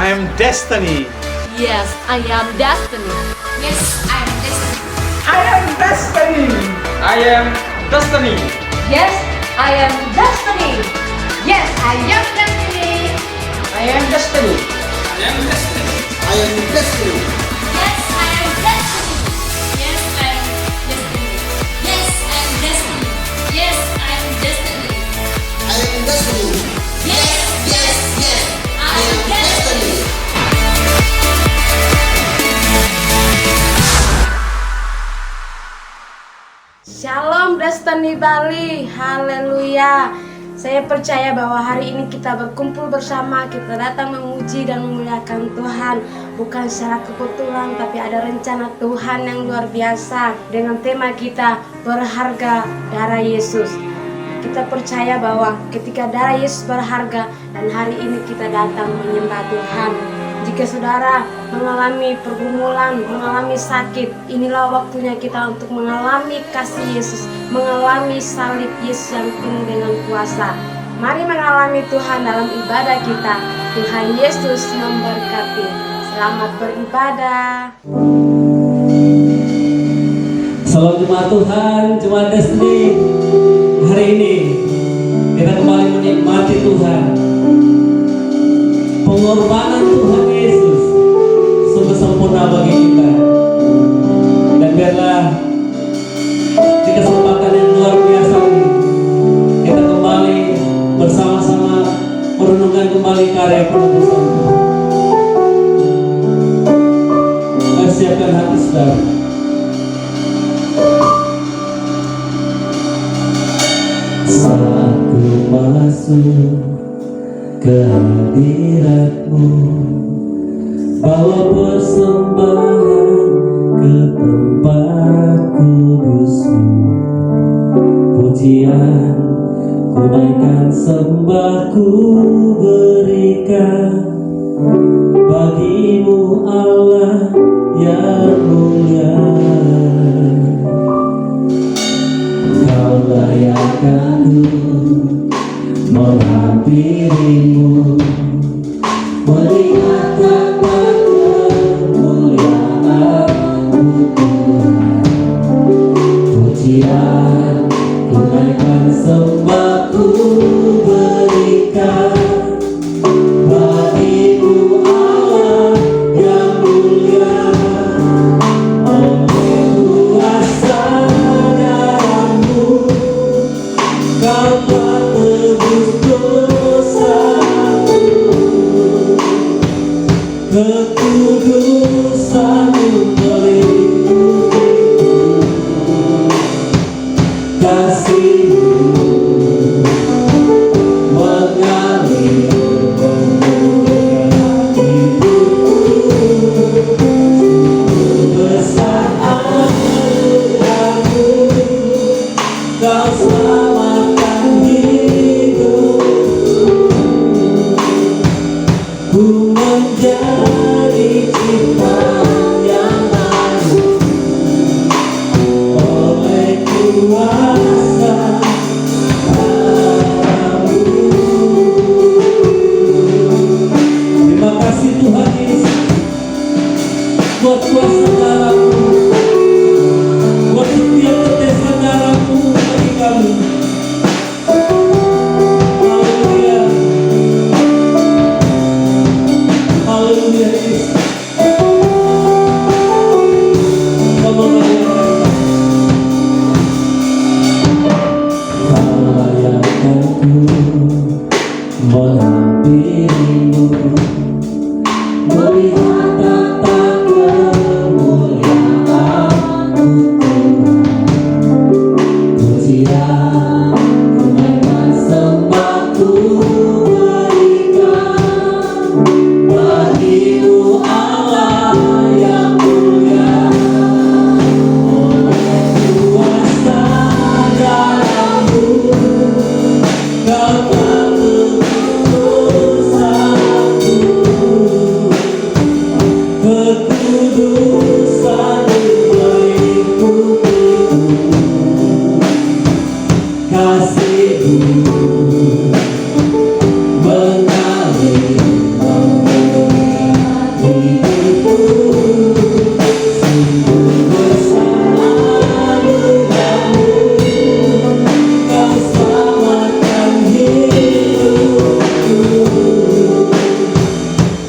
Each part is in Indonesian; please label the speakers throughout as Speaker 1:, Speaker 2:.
Speaker 1: I am Destiny.
Speaker 2: Yes, I am Destiny.
Speaker 3: Yes, I'm Destiny.
Speaker 4: I am Destiny.
Speaker 5: I am Destiny.
Speaker 2: Yes, I am Destiny.
Speaker 3: Yes, I am Destiny.
Speaker 5: I am Destiny.
Speaker 6: I am Destiny.
Speaker 3: Yes, I am Destiny. Yes, I am Destiny. Yes, I'm Destiny. Yes, I'm Destiny.
Speaker 7: I am Destiny.
Speaker 3: Yes, I am Destiny.
Speaker 4: Shalom Destiny Bali, haleluya. Saya percaya bahwa hari ini kita berkumpul bersama, kita datang memuji dan memuliakan Tuhan. Bukan secara kebetulan, tapi ada rencana Tuhan yang luar biasa. Dengan tema kita, berharga darah Yesus. Kita percaya bahwa ketika darah Yesus berharga, dan hari ini kita datang menyembah Tuhan. Jika saudara mengalami pergumulan, mengalami sakit, inilah waktunya kita untuk mengalami kasih Yesus, mengalami salib Yesus yang penuh dengan kuasa. Mari mengalami Tuhan dalam ibadah kita. Tuhan Yesus memberkati. Selamat beribadah.
Speaker 8: Salam jemaat Tuhan, jemaat Destiny. Hari ini kita kembali menikmati Tuhan. Pengorbanan Tuhan Yesus sungguh sempurna bagi kita. Dan biarlah di kesempatan yang luar biasa ini kita kembali bersama-sama merenungkan kembali karya penebusan Tuhan. Mari siapkan hati saudara. Saat ku masuk ke hadirat-Mu, bawa persembahan ke tempat kudus-Mu. Pujian ku naikkan, sembah ku berikan bagi-Mu Allah yang mulia. Kau layak aku menghampirimu, melihat tata kemuliaan-Mu Tuhan. Pujian ku naikkan, sembah ku berikan bagi-Mu Allah yang mulia. Oleh kuasa darah-Mu Kau telah tebus dosaku, kekudusan-Mu meliputiku, kasih-Mu mengalir memulihkan hidupku. Besar anugerah-Mu, Kau selamatkan hidupku. Ku menjadi ciptaan yang baru oleh kuasa darah-Mu. Terima kasih Tuhan Yesus buat kuasa darah-Mu, buat setiap tetesan darah-Mu bagi kami. Haleluya, haleluya Yesus. Kau melayani.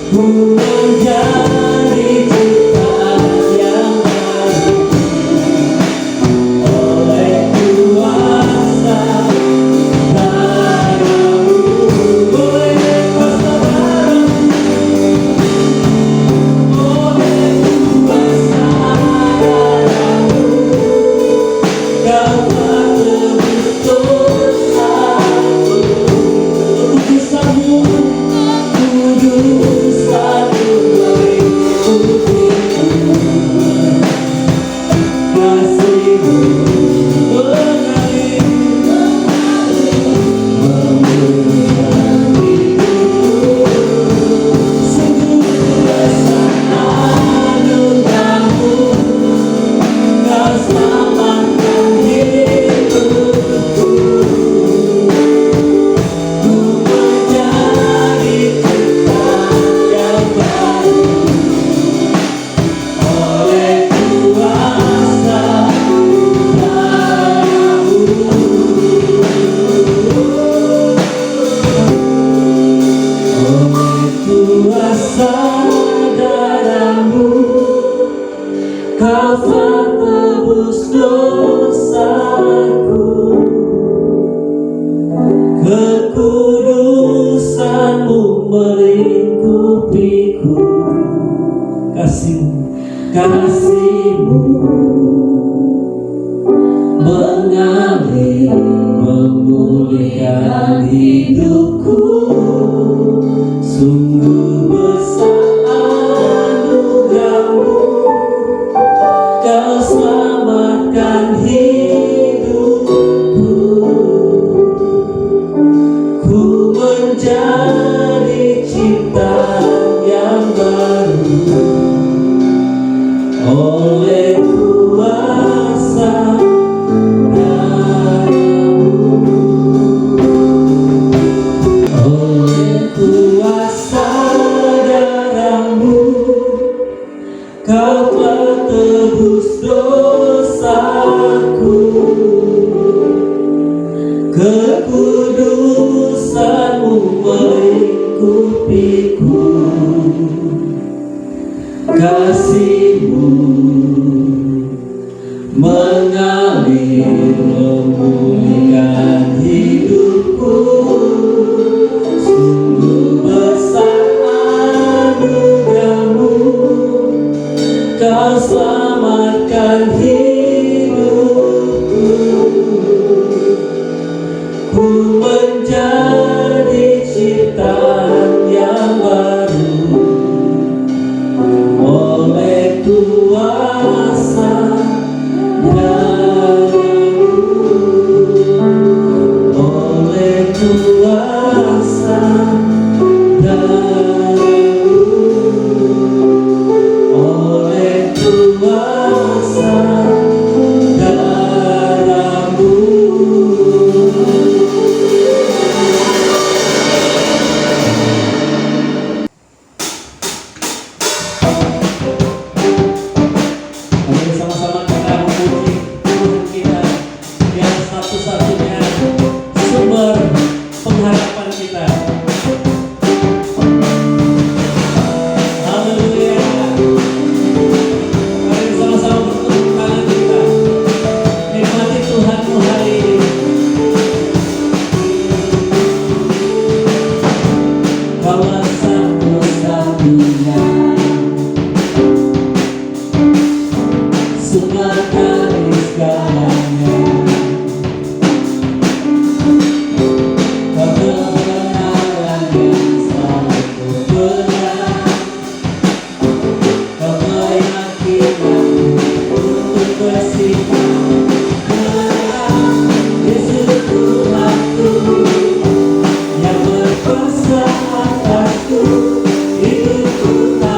Speaker 8: ku menjadi ciptaan yang baru oleh kuasa darah-Mu, oleh kuasa darah-Mu, oleh kuasa darah-Mu, Kau telah tebus dosaku. Kudusan-Mu, kudusan-Mu mengikutiku. Kasih-Mu mengalir memulihkan hidupku. Sungguh besar anugerah-Mu, Kau selamatkan hidupku. Ku menjadi ciptaan yang baru oleh kuasa darah-Mu, oleh kuasa darah-Mu, Kau telah tebus dosaku. Kekudusan-Mu melingkupiku. Kasih-Mu, kasih-Mu mengalir memulihkan hidupku. Sungguh besar anugerah-Mu, Kau selamatkan hidupku. Ku menjadi ciptaan yang baru oleh kuasa darah-Mu, oleh kuasa darah-Mu, Kau telah tebus dosaku. Kekudusan-Mu melingkupiku. Kasih-Mu mengalir memulihkan hidupku. Sungguh besar anugerah-Mu, Kau selamatkan hidupku. Ku menjadi ciptaan yang baru oleh kuasa darah-Mu, oleh kuasa darah-Mu, oleh kuasa darah-Mu. Mari sama-sama kita memuji Tuhan kita yang satu-satunya sumber pengharapan kita. Haleluya. Mari sama-sama bertepuk tangan kita. Nikmati Tuhanmu hari ini. Kaulah satu-satunya sumber dari segalanya. Kau kebenaran yang selalu benar. Kau meyakinkan untuk bersikap benar. Yesus Tuhanku yang berkuasa atasku, hidupku tak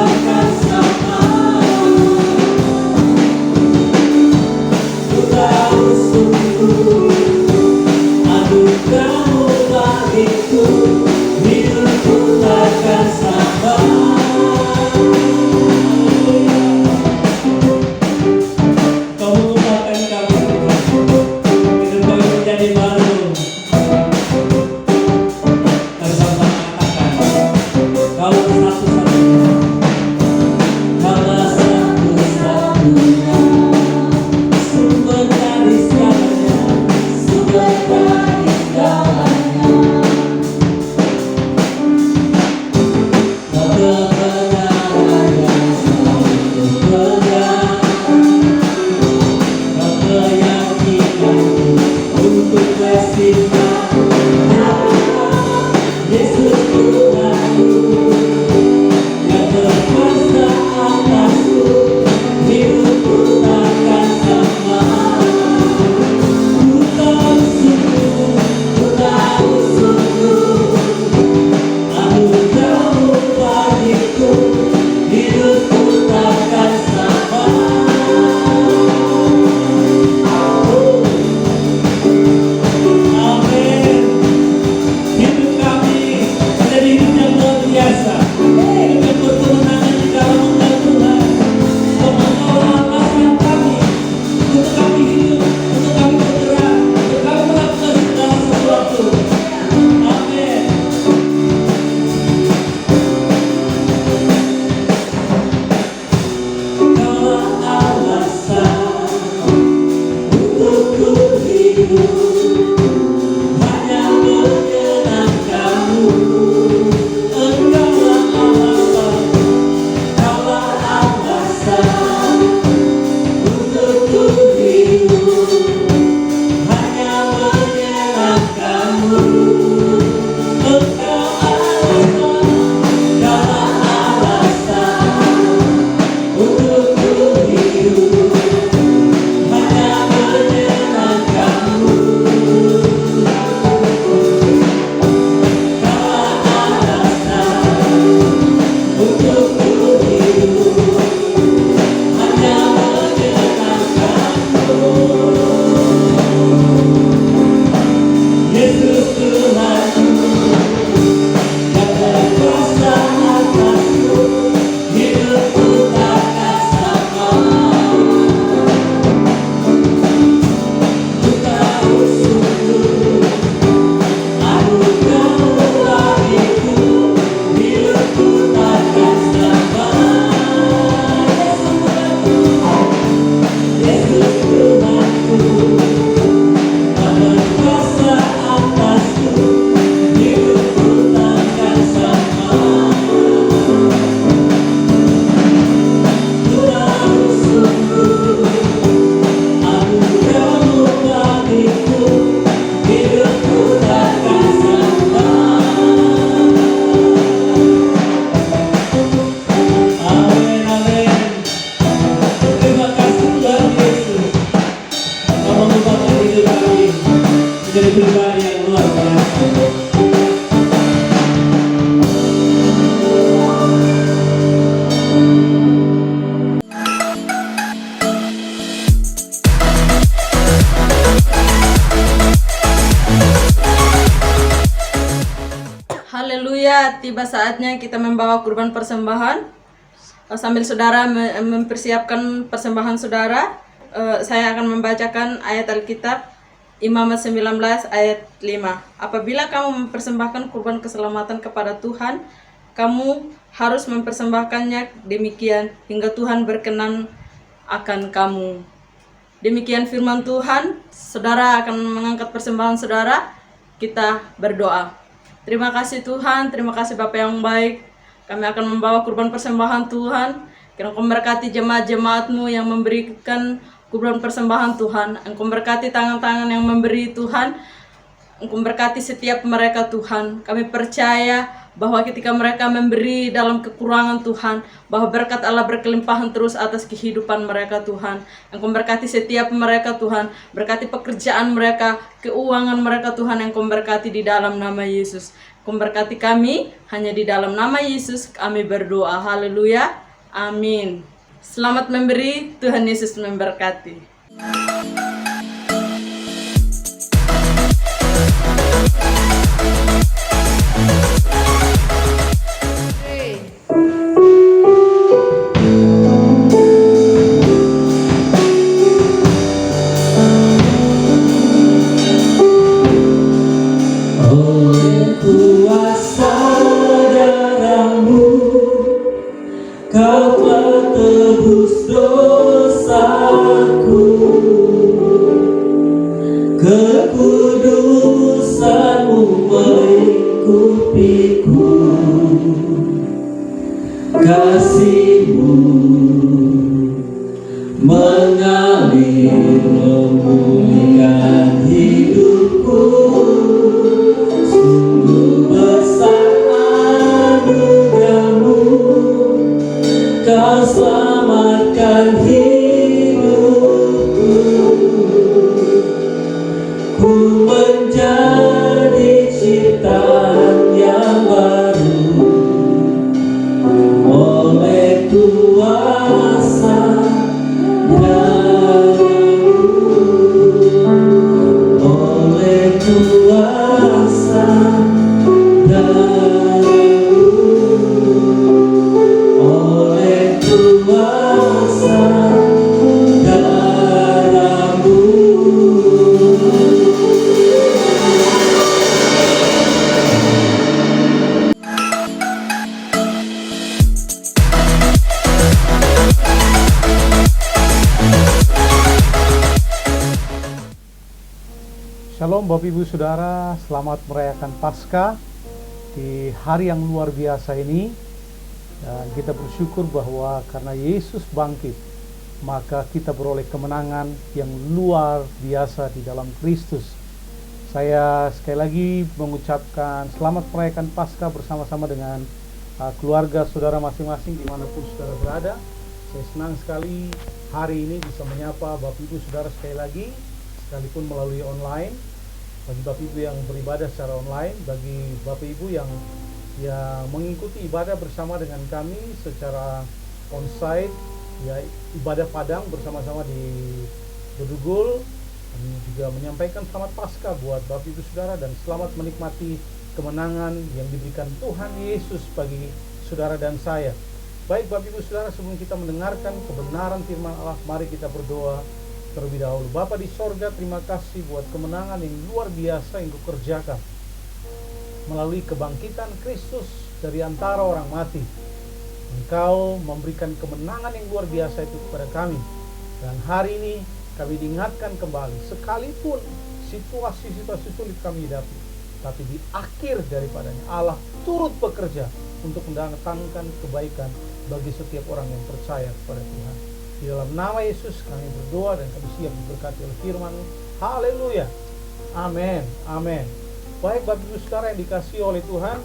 Speaker 1: saudara, tiba saatnya kita membawa kurban persembahan. Sambil saudara mempersiapkan persembahan saudara, saya akan membacakan ayat Alkitab Imamat 19 ayat 5. Apabila kamu mempersembahkan kurban keselamatan kepada Tuhan, kamu harus mempersembahkannya demikian hingga Tuhan berkenan akan kamu. Demikian firman Tuhan. Saudara akan mengangkat persembahan saudara. Kita berdoa. Terima kasih Tuhan, terima kasih Bapa yang baik. Kami akan membawa kurban persembahan Tuhan. Kiranya Engkau memberkati jemaat-jemaat-Mu yang memberikan kurban persembahan Tuhan. Engkau memberkati tangan-tangan yang memberi Tuhan. Engkau memberkati setiap mereka Tuhan. Kami percaya bahwa ketika mereka memberi dalam kekurangan Tuhan, bahwa berkat Allah berkelimpahan terus atas kehidupan mereka Tuhan. Engkau memberkati setiap mereka Tuhan, berkati pekerjaan mereka, keuangan mereka Tuhan, Engkau memberkati di dalam nama Yesus. Engkau memberkati kami, hanya di dalam nama Yesus kami berdoa. Haleluya, amin. Selamat memberi, Tuhan Yesus memberkati.
Speaker 8: Oleh kuasa darah-Mu, Kau telah tebus dosaku. Kekudusan-Mu mengikupiku, kasih-Mu mengalir memulihkan hidupku. Sungguh besar anugerah-Mu, Kau selamatkan hidupku. Ku menjadi ciptaan yang baru oleh kuasa darah-Mu, oleh kuasa darah-Mu, oleh kuasa darah-Mu.
Speaker 6: Shalom Bapak Ibu Saudara, selamat merayakan Paskah di hari yang luar biasa ini. Dan kita bersyukur bahwa karena Yesus bangkit, maka kita beroleh kemenangan yang luar biasa di dalam Kristus. Saya sekali lagi mengucapkan selamat merayakan Paskah bersama-sama dengan keluarga saudara masing-masing dimanapun saudara berada. Saya senang sekali hari ini bisa menyapa Bapak Ibu Saudara sekali lagi, sekalipun melalui online. Bagi Bapak Ibu yang beribadah secara online, bagi Bapak Ibu yang mengikuti ibadah bersama dengan kami secara onsite, ya ibadah padang bersama-sama di Bedugul. Kami juga menyampaikan selamat Paskah buat Bapak Ibu Saudara dan selamat menikmati kemenangan yang diberikan Tuhan Yesus bagi saudara dan saya. Baik Bapak Ibu Saudara, sebelum kita mendengarkan kebenaran firman Allah, mari kita berdoa terlebih dahulu. Bapa di sorga, terima kasih buat kemenangan yang luar biasa yang Kau kerjakan melalui kebangkitan Kristus dari antara orang mati. Engkau memberikan kemenangan yang luar biasa itu kepada kami. Dan hari ini kami diingatkan kembali, sekalipun situasi-situasi sulit kami hadapi, tapi di akhir daripadanya Allah turut bekerja untuk mendatangkan kebaikan bagi setiap orang yang percaya kepada Tuhan. Di dalam nama Yesus kami berdoa dan kami siap diberkati oleh firman. Haleluya. Amin. Amin. Baik Bapak Ibu Saudara yang dikasihi oleh Tuhan,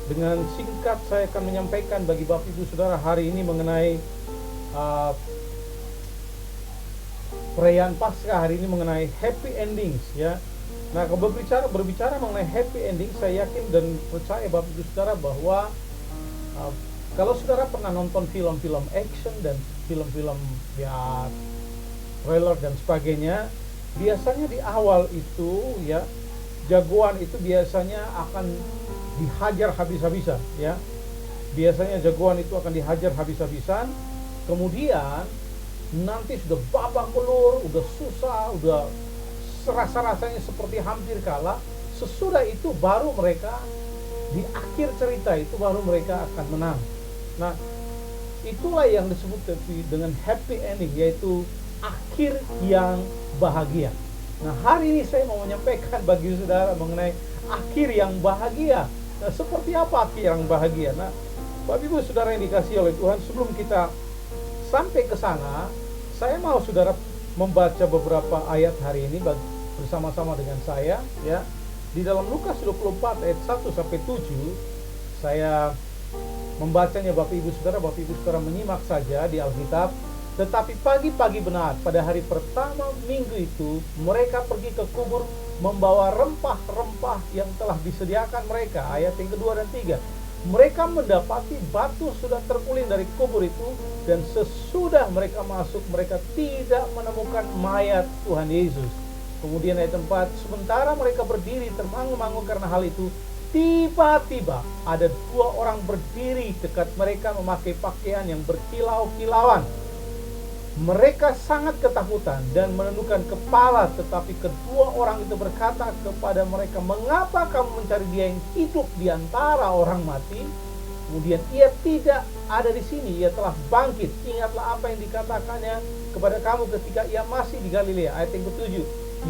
Speaker 6: dengan singkat saya akan menyampaikan bagi Bapak Ibu Saudara hari ini mengenai perayaan Paskah hari ini, mengenai happy endings ya. Nah, kalau berbicara mengenai happy ending, saya yakin dan percaya Bapak Ibu Saudara bahwa kalau saudara pernah nonton film-film action dan film-film ya trailer dan sebagainya, biasanya di awal itu ya jagoan itu biasanya akan dihajar habis-habisan, ya. Biasanya jagoan itu akan dihajar habis-habisan, kemudian nanti sudah babak belur, udah susah, udah rasa-rasanya seperti hampir kalah. Sesudah itu baru mereka, di akhir cerita itu baru mereka akan menang. Nah, itulah yang disebut dengan happy ending, yaitu akhir yang bahagia. Nah, hari ini saya mau menyampaikan bagi saudara mengenai akhir yang bahagia. Nah, seperti apa akhir yang bahagia? Nah, Bapak Ibu Saudara yang dikasihi oleh Tuhan, sebelum kita sampai ke sana, saya mau saudara membaca beberapa ayat hari ini bersama-sama dengan saya, ya. Di dalam Lukas 24 ayat 1 sampai 7, saya membacanya Bapak Ibu Saudara menyimak saja di Alkitab. Tetapi pagi-pagi benar, pada hari pertama minggu itu, mereka pergi ke kubur membawa rempah-rempah yang telah disediakan mereka. Ayat yang kedua dan 3. Mereka mendapati batu sudah terguling dari kubur itu, dan sesudah mereka masuk, mereka tidak menemukan mayat Tuhan Yesus. Kemudian ayat 4, sementara mereka berdiri termangu-mangu karena hal itu, tiba-tiba ada 2 orang berdiri dekat mereka memakai pakaian yang berkilau-kilauan. Mereka sangat ketakutan dan menundukkan kepala, tetapi kedua orang itu berkata kepada mereka, mengapa kamu mencari dia yang hidup di antara orang mati? Kemudian ia tidak ada di sini, ia telah bangkit. Ingatlah apa yang dikatakannya kepada kamu ketika ia masih di Galilea. Ayat yang ke-7,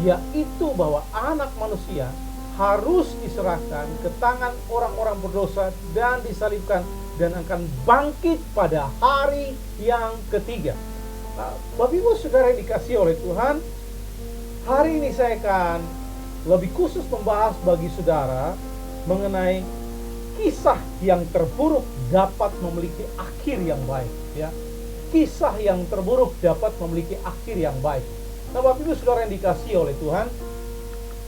Speaker 6: yaitu bahwa anak manusia harus diserahkan ke tangan orang-orang berdosa dan disalibkan dan akan bangkit pada hari yang ketiga. Nah, Bapak Ibu Saudara yang dikasihi oleh Tuhan, hari ini saya akan lebih khusus membahas bagi saudara mengenai kisah yang terburuk dapat memiliki akhir yang baik, ya. Kisah yang terburuk dapat memiliki akhir yang baik. Nah, Bapak Ibu Saudara yang dikasihi oleh Tuhan,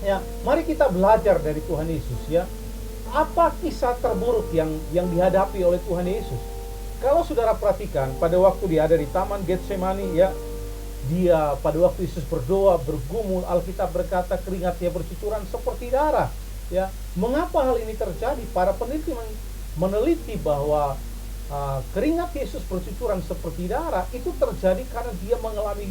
Speaker 6: ya, mari kita belajar dari Tuhan Yesus, ya. Apa kisah terburuk yang dihadapi oleh Tuhan Yesus? Kalau saudara perhatikan, pada waktu dia ada di Taman Getsemani, ya, dia pada waktu Yesus berdoa, bergumul, Alkitab berkata keringatnya bercucuran seperti darah, ya. Mengapa hal ini terjadi? Para peneliti meneliti bahwa keringat Yesus bercucuran seperti darah itu terjadi karena dia mengalami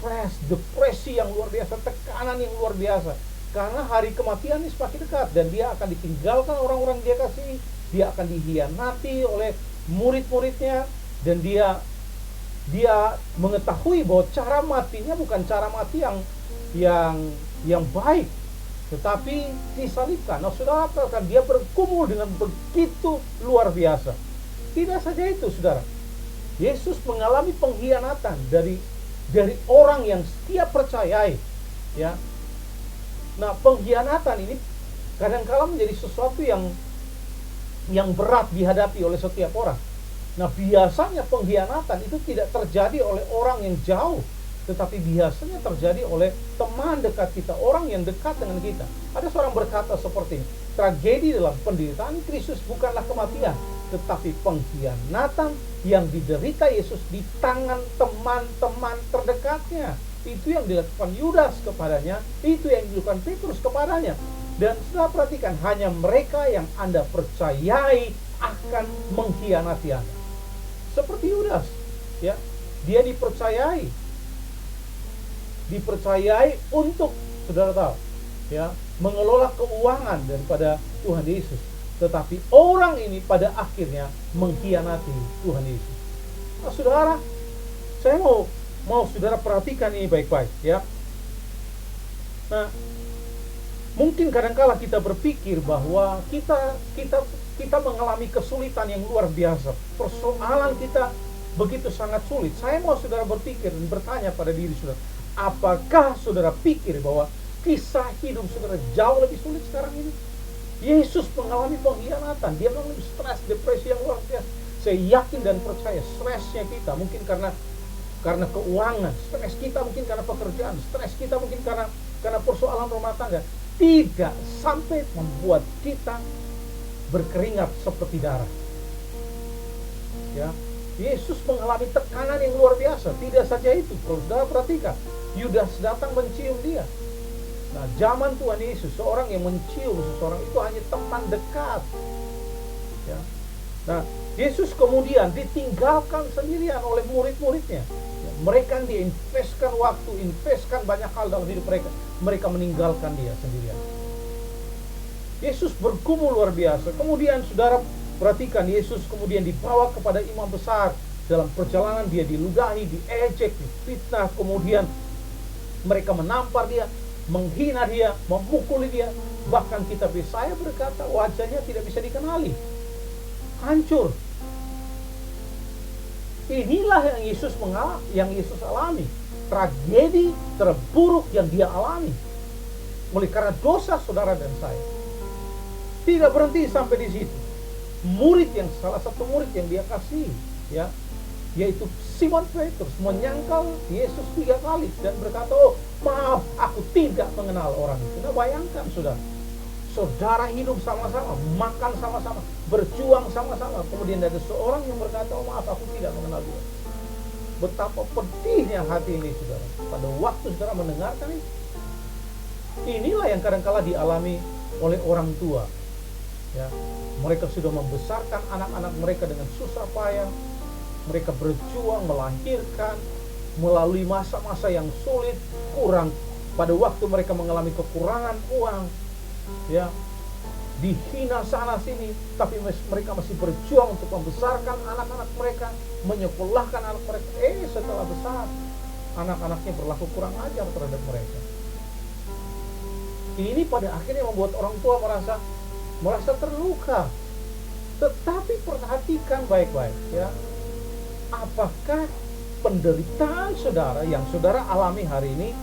Speaker 6: stres, depresi yang luar biasa, tekanan yang luar biasa. Karena hari kematiannya semakin dekat dan dia akan ditinggalkan orang-orang dia kasihi, dia akan dihianati oleh murid-muridnya, dan dia mengetahui bahwa cara matinya bukan cara mati yang baik, tetapi disalibkan. Nah, saudara katakan dia bergumul dengan begitu luar biasa. Tidak saja itu, saudara, Yesus mengalami pengkhianatan dari orang yang setia percayai, ya. Nah, pengkhianatan ini kadang-kala menjadi sesuatu yang berat dihadapi oleh setiap orang. Nah, biasanya pengkhianatan itu tidak terjadi oleh orang yang jauh, tetapi biasanya terjadi oleh teman dekat kita, orang yang dekat dengan kita. Ada seorang berkata seperti ini, tragedi dalam penderitaan Kristus bukanlah kematian, tetapi pengkhianatan yang diderita Yesus di tangan teman-teman terdekatnya. Itu yang dilakukan Yudas kepadanya, itu yang dilakukan Petrus kepadanya. Dan sudah perhatikan, hanya mereka yang Anda percayai akan mengkhianati Anda. Seperti Yudas, ya, dia dipercayai untuk, saudara tahu, ya, mengelola keuangan daripada Tuhan Yesus. Tetapi orang ini pada akhirnya mengkhianati Tuhan Yesus. Nah, saudara, saya mau saudara perhatikan ini baik-baik, ya. Nah, mungkin kadang-kala kita berpikir bahwa kita mengalami kesulitan yang luar biasa. Persoalan kita begitu sangat sulit. Saya mau saudara berpikir dan bertanya pada diri saudara, apakah saudara pikir bahwa kisah hidup saudara jauh lebih sulit sekarang ini? Yesus mengalami pengkhianatan, dia mengalami stres, depresi yang luar biasa. Saya yakin dan percaya stresnya kita mungkin karena keuangan, stres kita mungkin karena pekerjaan, stres kita mungkin karena persoalan rumah tangga, tidak sampai membuat kita berkeringat seperti darah. Ya, Yesus mengalami tekanan yang luar biasa. Tidak saja itu, kalau saudara perhatikan, Yudas datang mencium dia. Nah, zaman Tuhan Yesus, seorang yang mencium seseorang itu hanya teman dekat. Ya. Nah, Yesus kemudian ditinggalkan sendirian oleh murid-muridnya. Ya, mereka yang diinvestkan waktu, investkan banyak hal dalam hidup mereka. Mereka meninggalkan dia sendirian. Yesus bergumul luar biasa. Kemudian saudara perhatikan, Yesus kemudian dibawa kepada imam besar. Dalam perjalanan dia diludahi, diejek, difitnah. Kemudian mereka menampar dia, menghina dia, memukuli dia. Bahkan kitab Yesaya berkata wajahnya tidak bisa dikenali. Hancur. Inilah yang Yesus alami. Tragedi terburuk yang dia alami oleh karena dosa saudara dan saya. Tidak berhenti sampai di situ. Salah satu murid yang dia kasihi, ya, yaitu Simon Petrus, menyangkal Yesus 3 kali dan berkata, "Oh, maaf, aku tidak mengenal orang itu." Nah, bayangkan saudara hidup sama-sama, makan sama-sama, berjuang sama-sama, kemudian ada seorang yang berkata, "Oh, maaf, aku tidak mengenal dia." Betapa pedihnya hati ini, saudara, pada waktu saudara mendengarkan ini. Inilah yang kadang-kala dialami oleh orang tua. Ya, mereka sudah membesarkan anak-anak mereka dengan susah payah. Mereka berjuang melahirkan melalui masa-masa yang sulit, pada waktu mereka mengalami kekurangan uang, ya, dihina sana sini, tapi mereka masih berjuang untuk membesarkan anak-anak mereka, menyekolahkan anak mereka. Setelah besar, anak-anaknya berlaku kurang ajar terhadap mereka. Ini pada akhirnya membuat orang tua merasa terluka. Tetapi perhatikan baik-baik, ya. Apakah penderitaan saudara yang saudara alami hari ini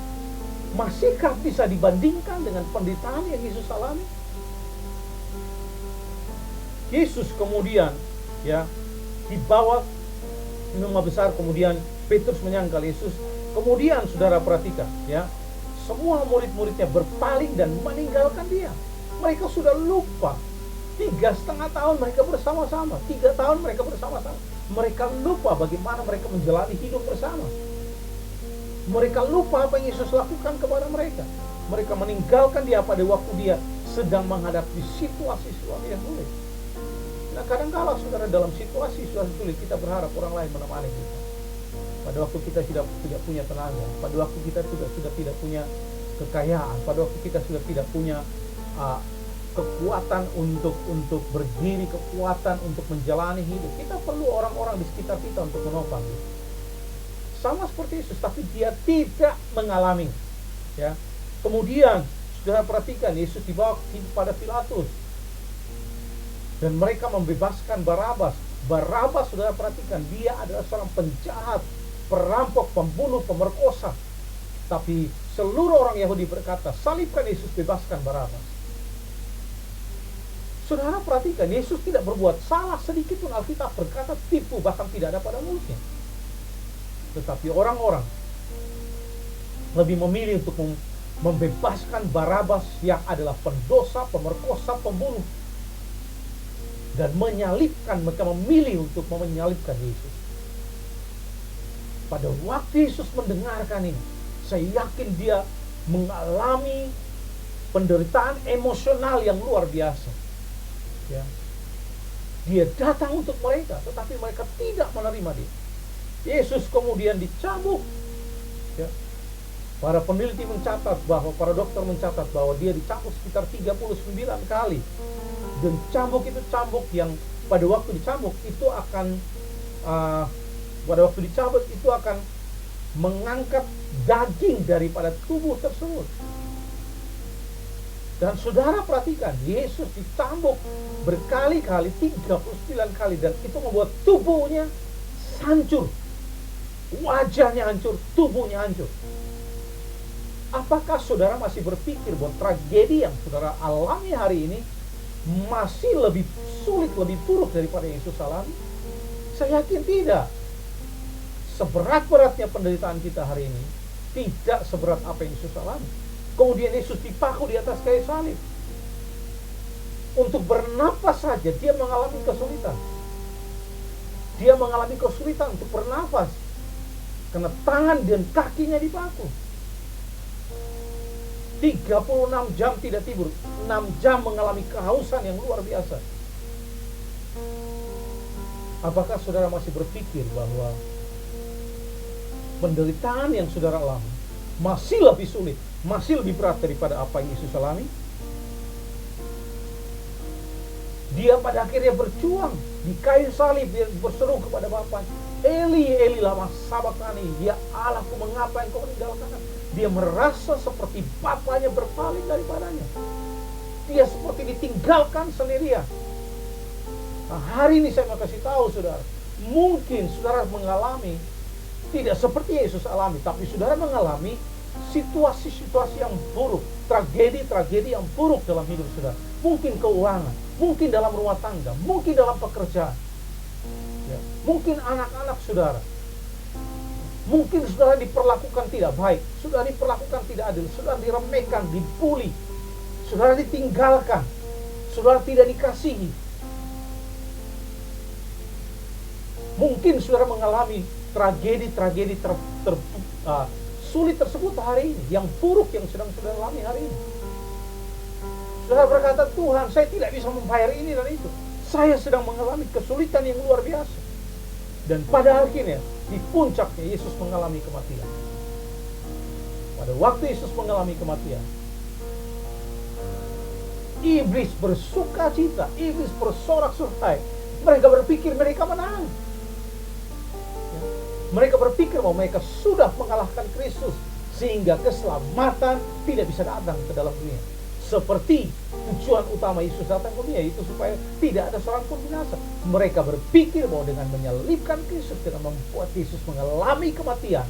Speaker 6: masihkah bisa dibandingkan dengan penderitaan yang Yesus alami? Yesus kemudian, ya, dibawa imam besar, kemudian Petrus menyangkal Yesus. Kemudian saudara perhatikan, ya, semua murid-muridnya berpaling dan meninggalkan dia. Mereka sudah lupa. 3,5 tahun mereka bersama-sama. 3 tahun mereka bersama-sama. Mereka lupa bagaimana mereka menjalani hidup bersama. Mereka lupa apa yang Yesus lakukan kepada mereka. Mereka meninggalkan dia pada waktu dia sedang menghadapi situasi yang sulit. Nah, kadang-kala saudara, dalam situasi sulit kita berharap orang lain menemani kita. Pada waktu kita tidak punya tenaga, pada waktu kita sudah tidak punya kekayaan, pada waktu kita sudah tidak punya kekuatan untuk berdiri, kekuatan untuk menjalani hidup, kita perlu orang-orang di sekitar kita untuk menopang. Sama seperti Yesus, tapi dia tidak mengalami, ya. Kemudian saudara perhatikan, Yesus dibawa kepada Pilatus dan mereka membebaskan Barabas. Barabas, saudara perhatikan, dia adalah seorang penjahat, perampok, pembunuh, pemerkosa. Tapi seluruh orang Yahudi berkata, "Salibkan Yesus, bebaskan Barabas." Saudara perhatikan, Yesus tidak berbuat salah sedikit pun. Alkitab berkata tipu bahkan tidak ada pada mulutnya. Tetapi orang-orang lebih memilih untuk membebaskan Barabas yang adalah pendosa, pemerkosa, pembunuh, dan menyalibkan. Mereka memilih untuk menyalibkan Yesus. Pada waktu Yesus mendengarkan ini, saya yakin dia mengalami penderitaan emosional yang luar biasa. Ya. Dia datang untuk mereka, tetapi mereka tidak menerima dia. Yesus kemudian dicambuk. Ya. Para peneliti mencatat bahwa, para dokter mencatat bahwa dia dicambuk sekitar 39 kali. Dan cambuk yang pada waktu dicambuk itu akan mengangkat daging daripada tubuh tersebut. Dan saudara perhatikan, Yesus dicambuk berkali-kali, 39 kali, dan itu membuat tubuhnya hancur. Wajahnya hancur, tubuhnya hancur. Apakah saudara masih berpikir bahwa tragedi yang saudara alami hari ini masih lebih sulit, lebih buruk daripada yang Yesus alami? Saya yakin tidak. Seberat-beratnya penderitaan kita hari ini tidak seberat apa yang Yesus alami. Kemudian Yesus dipaku di atas kayu salib. Untuk bernapas saja dia mengalami kesulitan. Dia mengalami kesulitan untuk bernapas karena tangan dan kakinya dipaku. 36 jam tidak tidur, 6 jam mengalami kehausan yang luar biasa. Apakah saudara masih berpikir bahwa penderitaan yang saudara alami masih lebih sulit, masih lebih berat daripada apa yang Yesus alami? Dia pada akhirnya berjuang di kayu salib, dia berseru kepada Bapa, Eli, Eli lama sabachthani, ya Allahku mengapa engkau meninggalkan aku? Dia merasa seperti bapaknya berpaling daripadanya. Dia seperti ditinggalkan sendirian. Nah, hari ini saya mau kasih tahu saudara, mungkin saudara mengalami tidak seperti Yesus alami, tapi saudara mengalami situasi-situasi yang buruk, tragedi-tragedi yang buruk dalam hidup saudara. Mungkin keuangan, mungkin dalam rumah tangga, mungkin dalam pekerjaan, ya, mungkin anak-anak saudara. Mungkin saudara diperlakukan tidak baik, saudara diperlakukan tidak adil, saudara diremehkan, dibully, saudara ditinggalkan, saudara tidak dikasihi. Mungkin saudara mengalami tragedi-tragedi sulit tersebut hari ini, yang buruk yang sedang saudara alami hari ini. Saudara berkata, Tuhan, saya tidak bisa membayar ini dan itu. Saya sedang mengalami kesulitan yang luar biasa. Dan pada akhirnya, di puncaknya Yesus mengalami kematian. Pada waktu Yesus mengalami kematian, iblis bersuka cita, iblis bersorak-sorai. Mereka berpikir mereka menang. Mereka berpikir bahwa mereka sudah mengalahkan Kristus, sehingga keselamatan tidak bisa datang ke dalam dunia. Seperti tujuan utama Yesus datang ke dunia itu supaya tidak ada seorang pun binasa. Mereka berpikir bahwa dengan menyalibkan Kristus, dengan membuat Yesus mengalami kematian,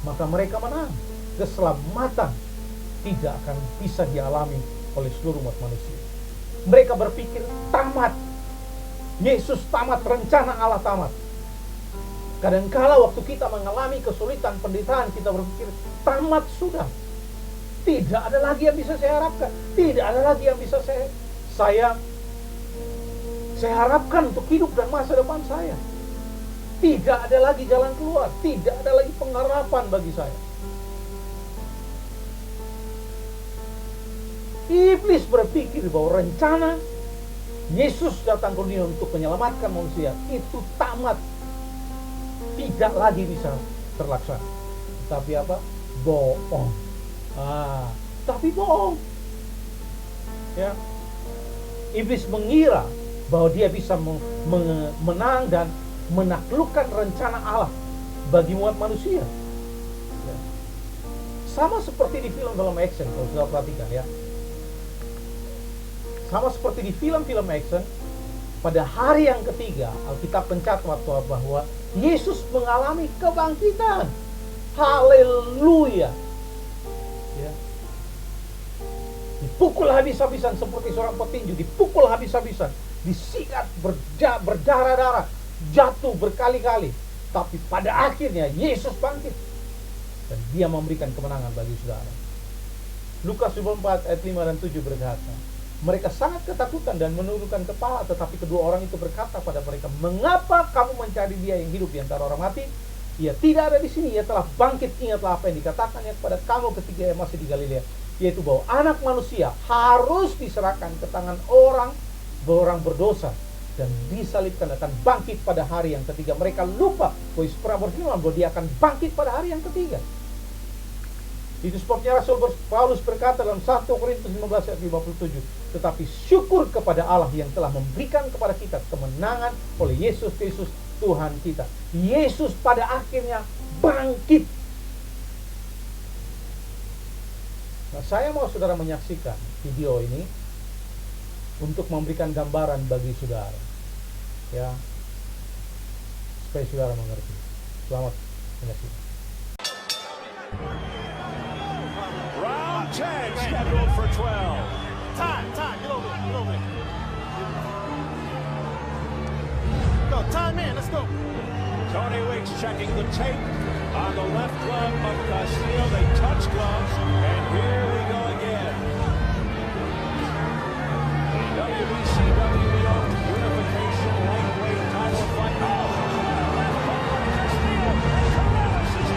Speaker 6: maka mereka menang. Keselamatan tidak akan bisa dialami oleh seluruh umat manusia. Mereka berpikir tamat. Yesus tamat, rencana Allah tamat. Kadangkala waktu kita mengalami kesulitan, penderitaan, kita berpikir tamat sudah. Tidak ada lagi yang bisa saya harapkan. Tidak ada lagi yang bisa saya harapkan untuk hidup dan masa depan saya. Tidak ada lagi jalan keluar. Tidak ada lagi pengharapan bagi saya. Iblis berpikir bahwa rencana Yesus datang ke dunia untuk menyelamatkan manusia itu tamat. Tidak lagi bisa terlaksana. Tapi apa? Bohong. Tapi bohong. Ya. Iblis mengira bahwa dia bisa menang dan menaklukkan rencana Allah bagi umat manusia. Ya. Sama seperti di film-film action, kalau sudah perhatikan ya. Sama seperti di film-film action, pada hari yang ketiga, Alkitab mencatat bahwa Yesus mengalami kebangkitan. Haleluya. Ya. Dipukul habis-habisan seperti seorang petinju, dipukul habis-habisan, disikat, berdarah-darah, jatuh berkali-kali. Tapi pada akhirnya Yesus bangkit. Dan dia memberikan kemenangan bagi saudara. Lukas 24 ayat 5 dan 7 berkata, mereka sangat ketakutan dan menundukkan kepala, tetapi kedua orang itu berkata pada mereka, mengapa kamu mencari dia yang hidup di antara orang mati? Ia tidak ada di sini, ia telah bangkit. Ingatlah apa yang dikatakannya kepada kamu ketika ia masih di Galilea, yaitu bahwa anak manusia harus diserahkan ke tangan orang berdosa dan disalibkan, akan bangkit pada hari yang ketiga. Mereka lupa bahwa Yesus pernah berfirman bahwa dia akan bangkit pada hari yang ketiga. Itu sebabnya Rasul Paulus berkata dalam 1 Korintus 15 ayat 57, tetapi syukur kepada Allah yang telah memberikan kepada kita kemenangan oleh Yesus Kristus Tuhan kita. Yesus pada akhirnya bangkit. Nah, saya mau saudara menyaksikan video ini untuk memberikan gambaran bagi saudara, ya, supaya saudara mengerti. Selamat menyaksikan.
Speaker 9: Round 10 scheduled for 12.
Speaker 10: Time, get over it. Go, time in, let's go.
Speaker 9: Tony Weeks checking the tape on the left glove of Castillo. They touch gloves, and here we go again. WBCW Unification Lightweight title fight. Oh! Left hook by Castillo. Corrales is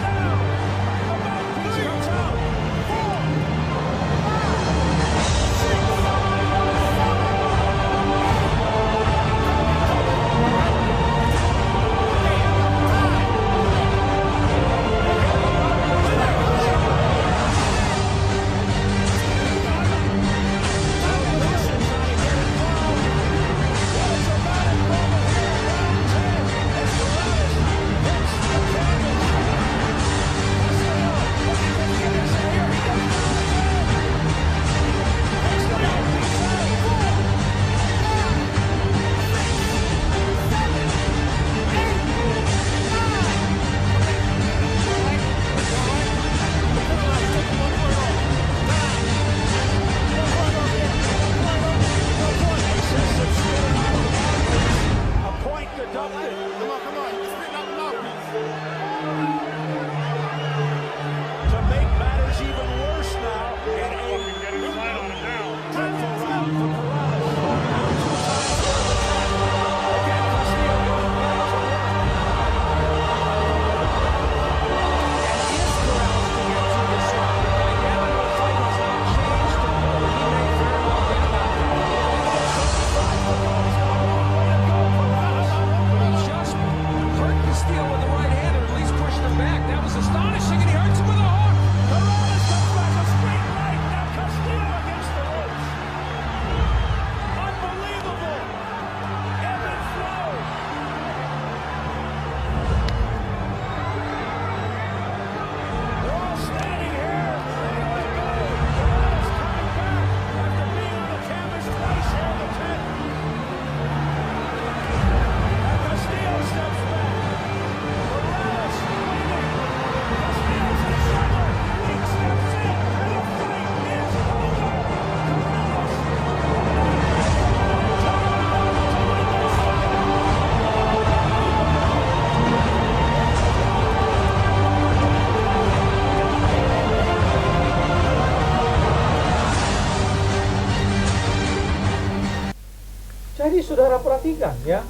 Speaker 6: Jadi saudara perhatikan ya,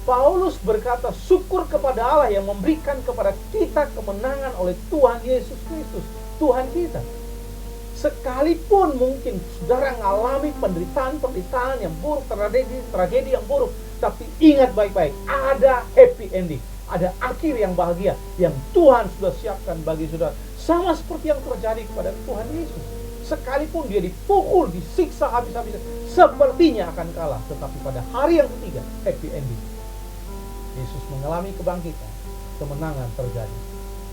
Speaker 6: Paulus berkata syukur kepada Allah yang memberikan kepada kita kemenangan oleh Tuhan Yesus Kristus, Tuhan kita. Sekalipun mungkin saudara mengalami penderitaan yang buruk, tragedi yang buruk, tapi ingat baik-baik, ada happy ending, ada akhir yang bahagia yang Tuhan sudah siapkan bagi saudara. Sama seperti yang terjadi kepada Tuhan Yesus. Sekalipun dia dipukul, disiksa habis-habisan, sepertinya akan kalah, tetapi pada hari yang ketiga, happy ending. Yesus mengalami kebangkitan, kemenangan terjadi.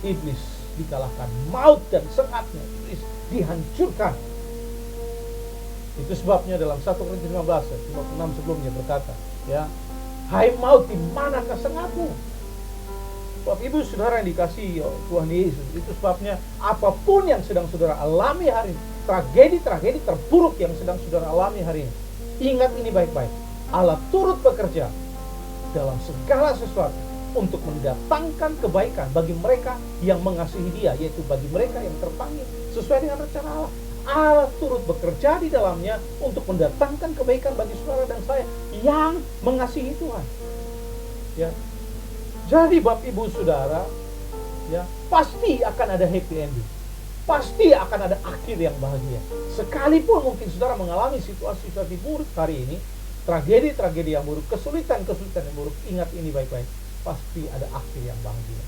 Speaker 6: Iblis dikalahkan, maut dan sengatnya iblis dihancurkan. Itu sebabnya dalam 1 Korintus 15 ayat 56 sebelumnya berkata, ya, hai maut, di manakah sengatmu? Bapak Ibu Saudara yang dikasihi Tuhan Yesus, itu sebabnya apapun yang sedang saudara alami hari ini, tragedi-tragedi terburuk yang sedang saudara alami hari ini, ingat ini baik-baik, Allah turut bekerja dalam segala sesuatu untuk mendatangkan kebaikan bagi mereka yang mengasihi Dia, yaitu bagi mereka yang terpanggil sesuai dengan rencana Allah. Allah turut bekerja di dalamnya untuk mendatangkan kebaikan bagi saudara dan saya yang mengasihi Tuhan. Ya. Jadi Bapak Ibu Saudara, ya, pasti akan ada happy ending. Pasti akan ada akhir yang bahagia. Sekalipun mungkin saudara mengalami situasi-situasi buruk hari ini, tragedi-tragedi yang buruk, kesulitan-kesulitan yang buruk, ingat ini baik-baik, pasti ada akhir yang bahagia.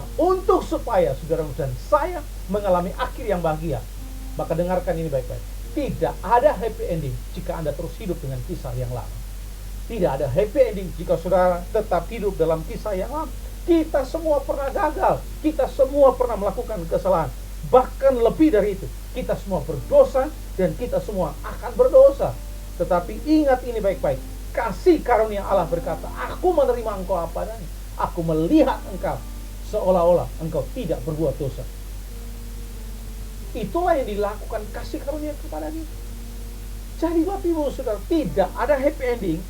Speaker 6: Nah, untuk supaya saudara dan saya mengalami akhir yang bahagia, maka dengarkan ini baik-baik. Tidak ada happy ending jika Anda terus hidup dengan kisah yang lama. Tidak ada happy ending jika saudara tetap hidup dalam kisah yang lama. Kita semua pernah gagal, kita semua pernah melakukan kesalahan. Bahkan lebih dari itu, kita semua berdosa dan kita semua akan berdosa. Tetapi ingat ini baik-baik, kasih karunia Allah berkata, aku menerima engkau apa adanya. Aku melihat engkau seolah-olah engkau tidak berbuat dosa. Itulah yang dilakukan kasih karunia kepada kita. Jadi Bapak Ibu Saudara, tidak ada happy ending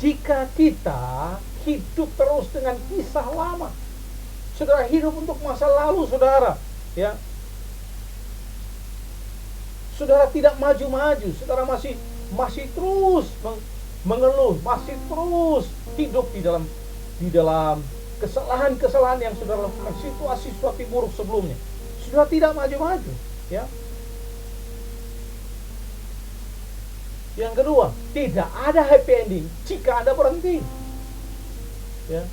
Speaker 6: jika kita hidup terus dengan kisah lama. Saudara hidup untuk masa lalu saudara, ya. Saudara tidak maju-maju, saudara masih terus mengeluh, masih terus hidup di dalam kesalahan-kesalahan yang saudara lakukan, situasi buruk sebelumnya. Saudara tidak maju-maju, ya. Yang kedua, tidak ada happy ending jika Anda berhenti. Ya.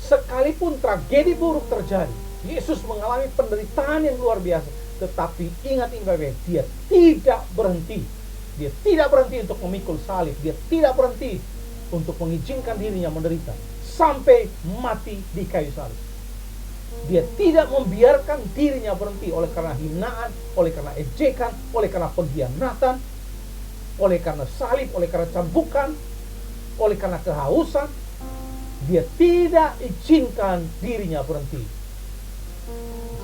Speaker 6: Sekalipun tragedi buruk terjadi, Yesus mengalami penderitaan yang luar biasa, tetapi ingat ini baik-baik, Dia tidak berhenti. Dia tidak berhenti untuk memikul salib. Dia tidak berhenti untuk mengizinkan dirinya menderita sampai mati di kayu salib. Dia tidak membiarkan dirinya berhenti oleh karena hinaan, oleh karena ejekan, oleh karena pengkhianatan, oleh karena salib, oleh karena cambukan, oleh karena kehausan. Dia tidak izinkan dirinya berhenti.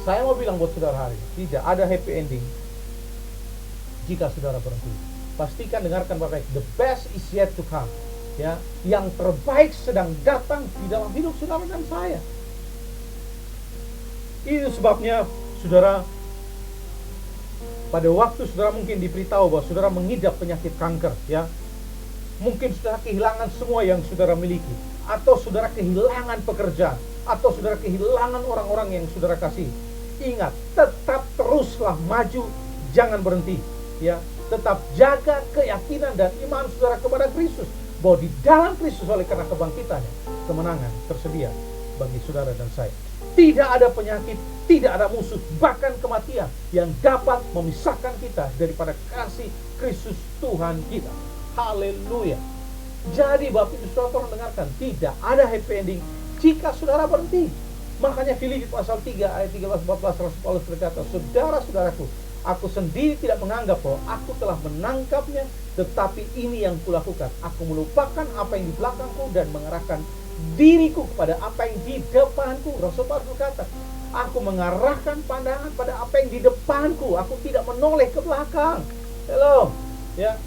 Speaker 6: Saya mau bilang buat saudara hari ini, tidak ada happy ending jika saudara berhenti. Pastikan dengarkan baik-baik, the best is yet to come. Ya, yang terbaik sedang datang di dalam hidup saudara dan saya. Itu sebabnya saudara, pada waktu saudara mungkin diberitahu bahwa saudara mengidap penyakit kanker, ya, mungkin saudara kehilangan semua yang saudara miliki, atau saudara kehilangan pekerjaan, atau saudara kehilangan orang-orang yang saudara kasih. Ingat, tetap teruslah maju, jangan berhenti, ya. Tetap jaga keyakinan dan iman saudara kepada Kristus, bahwa di dalam Kristus oleh karena kebangkitannya, kemenangan tersedia bagi saudara dan saya. Tidak ada penyakit, tidak ada musuh, bahkan kematian yang dapat memisahkan kita daripada kasih Kristus Tuhan kita. Haleluya. Jadi Bapak Ibu Saudara tolong dengarkan, tidak ada happy ending jika saudara berhenti. Makanya Filipi pasal 3 ayat 13-14 Rasul Paulus berkata, saudara-saudaraku, aku sendiri tidak menganggap bahwa aku telah menangkapnya, tetapi ini yang kulakukan. Aku melupakan apa yang di belakangku dan mengarahkan diriku kepada apa yang di depanku. Rasul Paulus berkata, aku mengarahkan pandangan pada apa yang di depanku. Aku tidak menoleh ke belakang. Hello, ya.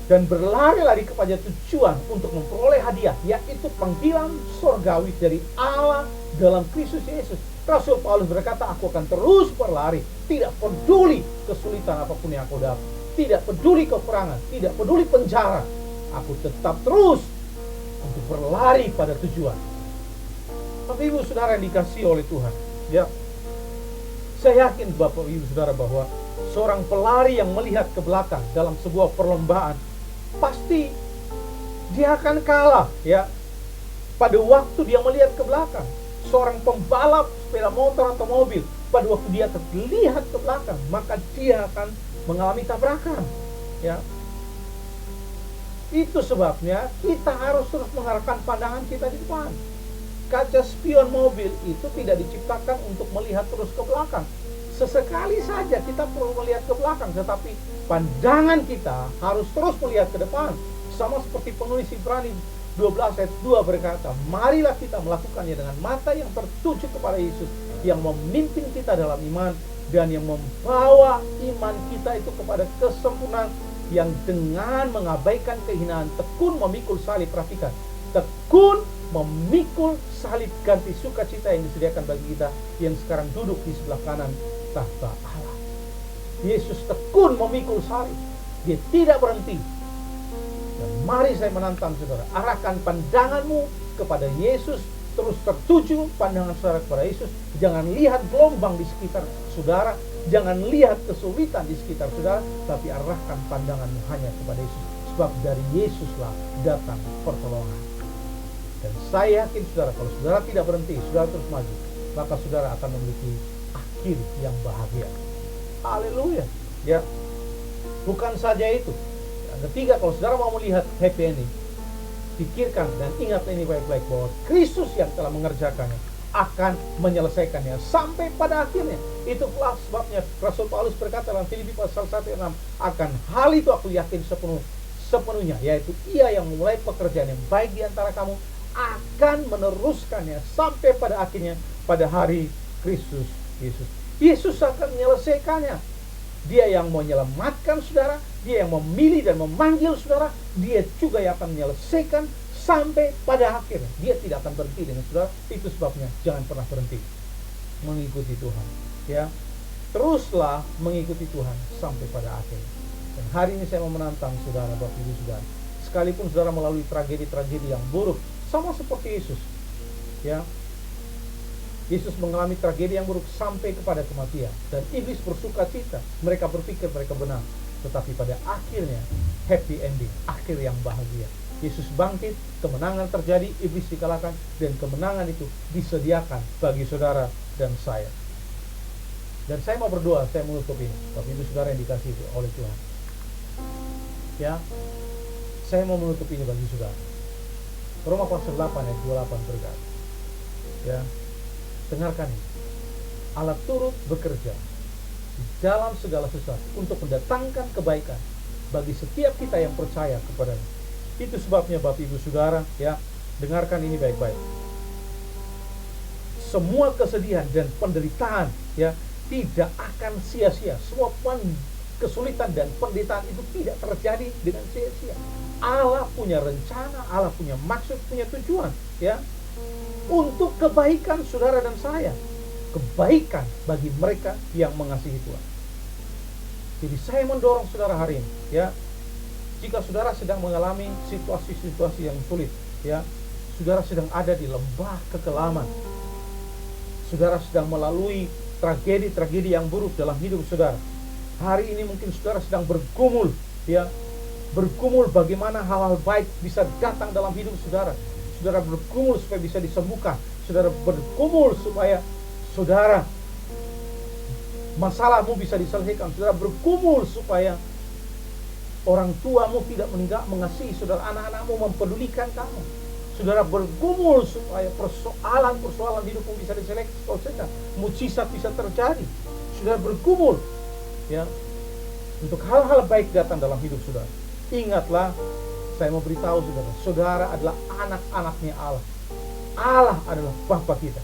Speaker 6: Dan berlari lari kepada tujuan untuk memperoleh hadiah, yaitu panggilan surgawi dari Allah dalam Kristus Yesus. Rasul Paulus berkata, aku akan terus berlari, tidak peduli kesulitan apapun yang aku dapat. tidak peduli peperangan, tidak peduli penjara, aku tetap terus untuk berlari pada tujuan. Bapak Ibu Saudara yang dikasihi oleh Tuhan, ya, saya yakin Bapak Ibu Saudara bahwa seorang pelari yang melihat ke belakang dalam sebuah perlombaan, pasti dia akan kalah, ya, pada waktu dia melihat ke belakang. Seorang pembalap sepeda motor atau mobil, pada waktu dia terlihat ke belakang, maka dia akan mengalami tabrakan, ya. Itu sebabnya kita harus terus mengarahkan pandangan kita di depan. Kaca spion mobil itu tidak diciptakan untuk melihat terus ke belakang. Sesekali saja kita perlu melihat ke belakang, tetapi pandangan kita harus terus melihat ke depan. Sama seperti penulis Ibrani 12 ayat 2 berkata, marilah kita melakukannya dengan mata yang tertuju kepada Yesus, yang memimpin kita dalam iman dan yang membawa iman kita itu kepada kesempurnaan, yang dengan mengabaikan kehinaan tekun memikul salib. Perhatikan, tekun memikul salib ganti sukacita yang disediakan bagi kita yang sekarang duduk di sebelah kanan tahta Allah. Yesus tekun memikul salib, dia tidak berhenti. Dan mari saya menantang saudara, arahkan pandanganmu kepada Yesus, terus tertuju pandangan saudara kepada Yesus. Jangan lihat gelombang di sekitar saudara, jangan lihat kesulitan di sekitar saudara, tapi arahkan pandanganmu hanya kepada Yesus, sebab dari Yesuslah datang pertolongan. Dan saya yakin saudara, kalau saudara tidak berhenti, saudara terus maju, maka saudara akan memiliki akhir yang bahagia. Haleluya. Ya. Bukan saja itu. Yang ketiga, kalau saudara mau melihat happy ending, pikirkan dan ingat ini baik-baik, bahwa Kristus yang telah mengerjakannya akan menyelesaikannya sampai pada akhirnya. Itulah sebabnya Rasul Paulus berkata dalam Filipi pasal 1:6, akan hal itu aku yakin sepenuhnya, yaitu ia yang memulai pekerjaan yang baik di antara kamu akan meneruskannya sampai pada akhirnya, pada hari Kristus Yesus. Yesus akan menyelesaikannya. Dia yang menyelamatkan saudara, dia yang memilih dan memanggil saudara, dia juga yang akan menyelesaikan sampai pada akhirnya. Dia tidak akan berhenti dengan saudara. Itu sebabnya jangan pernah berhenti mengikuti Tuhan, ya. Teruslah mengikuti Tuhan sampai pada akhirnya. Dan hari ini saya mau menantang saudara, Bapak Ibu Saudara, sekalipun saudara melalui tragedi-tragedi yang buruk, sama seperti Yesus, ya. Yesus mengalami tragedi yang buruk sampai kepada kematian, dan iblis bersuka cita. Mereka berpikir mereka benar, tetapi pada akhirnya happy ending, akhir yang bahagia. Yesus bangkit, kemenangan terjadi, iblis dikalahkan, dan kemenangan itu disediakan bagi saudara dan saya. Dan saya mau berdoa, saya menutup ini, Bapak Ibu Saudara yang dikasihi oleh Tuhan, ya. Saya mau menutup ini bagi saudara. Roma pasal 8 ayat 28 berkata, ya, dengarkan ini, Allah turut bekerja di dalam segala sesuatu untuk mendatangkan kebaikan bagi setiap kita yang percaya kepadanya. Itu sebabnya Bapak Ibu Saudara, ya, dengarkan ini baik-baik. Semua kesedihan dan penderitaan, ya, tidak akan sia-sia. Semua kesulitan dan penderitaan itu tidak terjadi dengan sia-sia. Allah punya rencana, Allah punya maksud, punya tujuan, ya, untuk kebaikan saudara dan saya, kebaikan bagi mereka yang mengasihi Tuhan. Jadi saya mendorong saudara hari ini, ya, jika saudara sedang mengalami situasi-situasi yang sulit, ya, saudara sedang ada di lembah kekelaman, saudara sedang melalui tragedi-tragedi yang buruk dalam hidup saudara. Hari ini mungkin saudara sedang bergumul, ya, bergumul bagaimana hal-hal baik bisa datang dalam hidup saudara. Saudara bergumul supaya bisa disembuhkan. Saudara bergumul supaya saudara masalahmu bisa diselesaikan. Saudara bergumul supaya orang tuamu tidak mengasihi saudara, anak-anakmu mempedulikan kamu. Saudara bergumul supaya persoalan hidupmu bisa diselesaikan, mukjizat bisa terjadi. Saudara bergumul, ya, untuk hal-hal baik datang dalam hidup saudara. Ingatlah, saya mau beritahu saudara, saudara adalah anak-anaknya Allah. Allah adalah Bapa kita.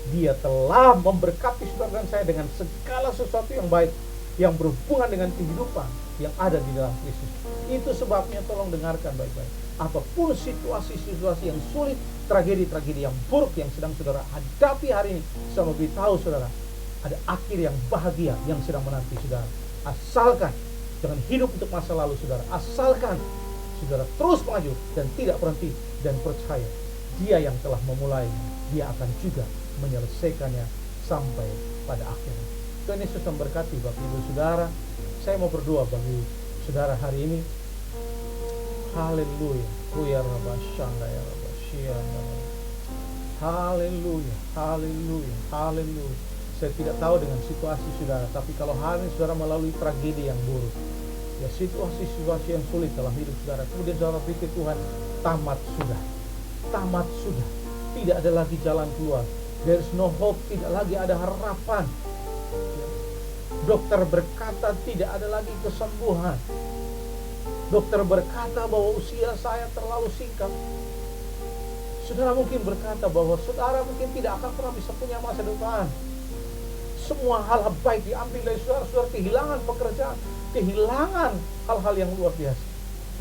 Speaker 6: Dia telah memberkati saudara dan saya dengan segala sesuatu yang baik yang berhubungan dengan kehidupan yang ada di dalam Kristus. Itu sebabnya tolong dengarkan baik-baik. Apapun situasi-situasi yang sulit, tragedi-tragedi yang buruk yang sedang saudara hadapi hari ini, saya mau beritahu saudara, ada akhir yang bahagia yang sedang menanti saudara. Asalkan Jangan hidup untuk masa lalu saudara. Asalkan saudara terus maju dan tidak berhenti dan percaya Dia yang telah memulainya, Dia akan juga menyelesaikannya sampai pada akhirnya. Tuhan Yesus memberkati Bapak Ibu Saudara. Saya mau berdoa bagi saudara hari ini. Haleluya. Haleluya. Haleluya. Haleluya. Saya tidak tahu dengan situasi saudara, tapi kalau hari ini saudara melalui tragedi yang buruk, ya situasi-situasi yang sulit dalam hidup saudara, kemudian saudara pikir Tuhan, tamat sudah, tidak ada lagi jalan keluar, there is no hope, tidak lagi ada harapan. Dokter berkata tidak ada lagi kesembuhan. Dokter berkata bahwa usia saya terlalu singkat. Saudara mungkin berkata bahwa saudara mungkin tidak akan pernah bisa punya masa depan. Semua hal baik diambil dari saudara kehilangan pekerjaan, kehilangan hal-hal yang luar biasa.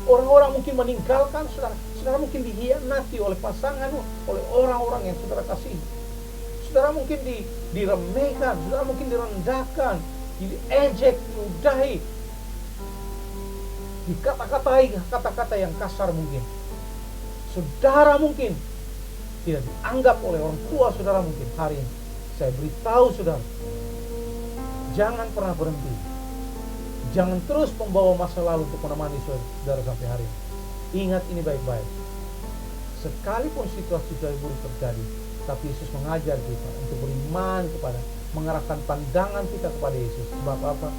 Speaker 6: Orang-orang mungkin meninggalkan saudara. Saudara mungkin dikhianati oleh pasangan, oleh orang-orang yang saudara kasihi. Saudara mungkin diremehkan, saudara mungkin direndahkan, diejek, diudahi, dikata-katai kata-kata yang kasar mungkin. Saudara mungkin tidak dianggap oleh orang tua saudara mungkin. Hari ini saya beritahu saudara, jangan pernah berhenti. Jangan terus membawa masa lalu untuk menemani saudara sampai hari ini. Ingat ini baik-baik. Sekalipun situasi buruk terjadi, tapi Yesus mengajar kita untuk beriman kepada, mengarahkan pandangan kita kepada Yesus. Sebab apa?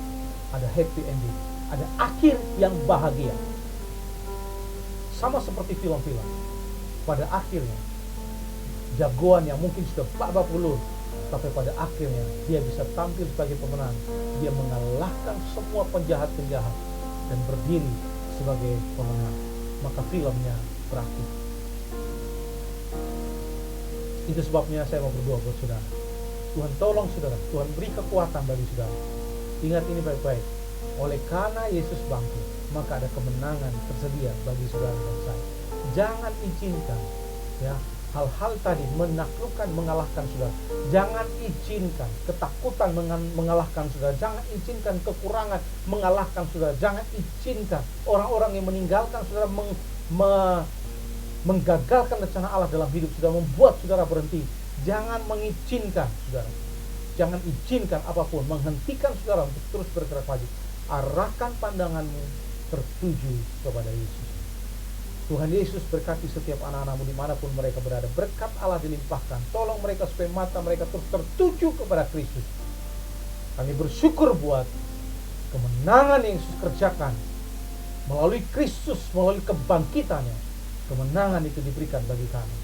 Speaker 6: Ada happy ending, ada akhir yang bahagia. Sama seperti film-film. Pada akhirnya, jagoan yang mungkin sudah babak belur, tapi pada akhirnya dia bisa tampil sebagai pemenang. Dia mengalahkan semua penjahat-penjahat dan berdiri sebagai pemenang. Maka filmnya berakhir. Itu sebabnya saya mau berdoa buat saudara. Tuhan tolong saudara, Tuhan beri kekuatan bagi saudara. Ingat ini baik-baik. Oleh karena Yesus bangkit, maka ada kemenangan tersedia bagi saudara dan saya. Jangan izinkan ya hal-hal tadi menaklukkan, mengalahkan saudara. Jangan izinkan ketakutan mengalahkan saudara. Jangan izinkan kekurangan mengalahkan saudara. Jangan izinkan orang-orang yang meninggalkan saudara menggagalkan rencana Allah dalam hidup saudara, membuat saudara berhenti. Jangan mengizinkan saudara. Jangan izinkan apapun menghentikan saudara untuk terus bergerak maju. Arahkan pandanganmu tertuju kepada Yesus. Tuhan Yesus berkati setiap anak-anakmu dimanapun mereka berada. Berkat Allah dilimpahkan. Tolong mereka supaya mata mereka terus tertuju kepada Kristus. Kami bersyukur buat kemenangan yang Yesus kerjakan melalui Kristus, melalui kebangkitannya. Kemenangan itu diberikan bagi kami.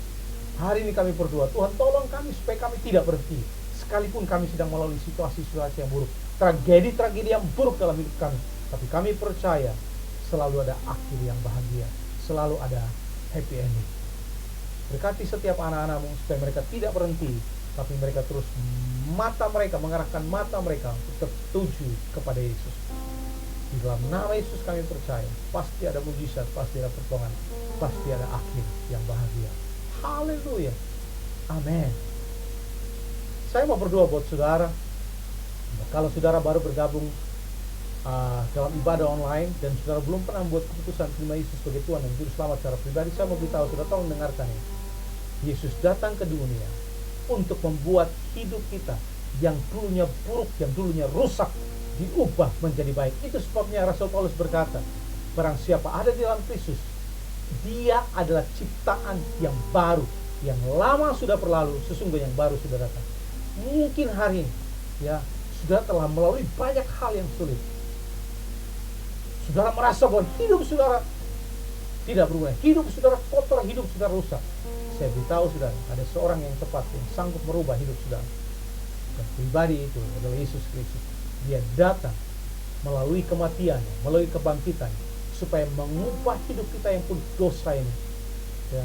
Speaker 6: Hari ini kami berdoa, Tuhan tolong kami supaya kami tidak berhenti. Sekalipun kami sedang melalui situasi-situasi yang buruk, tragedi-tragedi yang buruk dalam hidup kami, tapi kami percaya selalu ada akhir yang bahagia, selalu ada happy ending. Berkati setiap anak-anakmu supaya mereka tidak berhenti, tapi mereka terus mengarahkan mata mereka untuk tertuju kepada Yesus. Di dalam nama Yesus kami percaya, pasti ada mujizat, pasti ada pertolongan, pasti ada akhir yang bahagia. Haleluya. Amin. Saya mau berdoa buat saudara. Kalau saudara baru bergabung dalam ibadah online dan saudara belum pernah membuat keputusan terima Yesus sebagai Tuhan dan Juru Selamat secara pribadi, saya mau beritahu saudara, tolong dengarkan ini. Yesus datang ke dunia untuk membuat hidup kita yang dulunya buruk, yang dulunya rusak, diubah menjadi baik. Itu sebabnya Rasul Paulus berkata, barang siapa ada di dalam Kristus, dia adalah ciptaan yang baru. Yang lama sudah berlalu, sesungguhnya yang baru sudah datang. Mungkin hari ini ya saudara telah melalui banyak hal yang sulit. Saudara merasa bahwa hidup saudara tidak berubah, hidup saudara kotor, hidup saudara rusak. Saya beritahu saudara, ada seorang yang tepat yang sanggup merubah hidup saudara. Dan pribadi itu adalah Yesus Kristus. Dia datang melalui kematiannya, melalui kebangkitannya, supaya mengubah hidup kita yang penuh dosa ini ya,